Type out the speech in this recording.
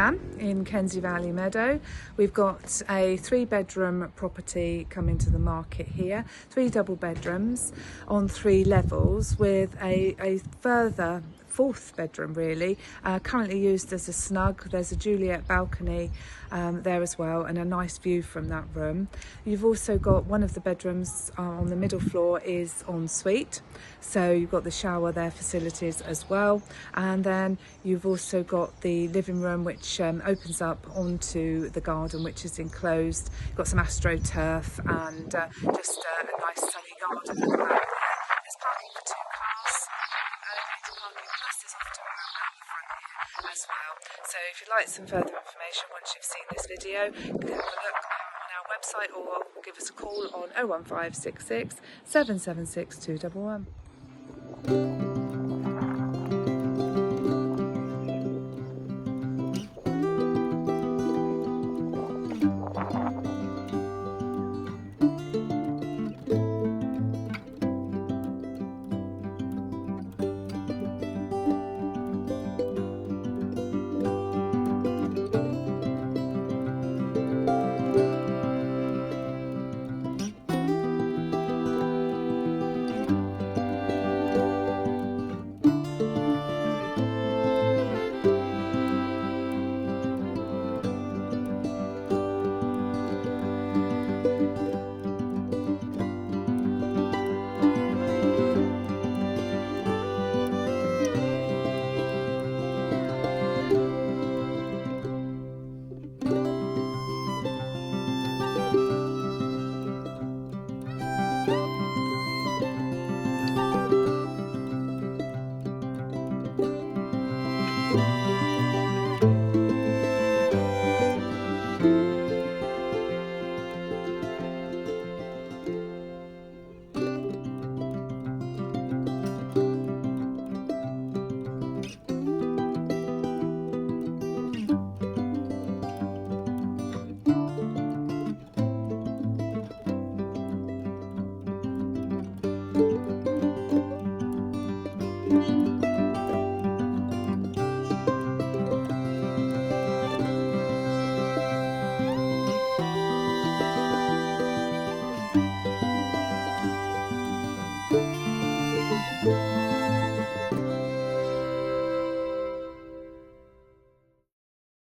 am in Kensey Valley Meadow. We've got a 3-bedroom property coming to the market here, 3 double bedrooms on 3 levels with a further 4th bedroom really, currently used as a snug. There's a Juliet balcony there as well, and a nice view from that room. You've also got one of the bedrooms on the middle floor is en suite, so you've got the shower there facilities as well, and then you've also got the living room which opens up onto the garden, which is enclosed. You've got some astroturf and just a nice sunny garden at the back there. There's parking for 2 cars. Allocated parking plus there's often around out the front here as well. So if you'd like some further information once you've seen this video, have a look on our website or give us a call on 01566 776 211.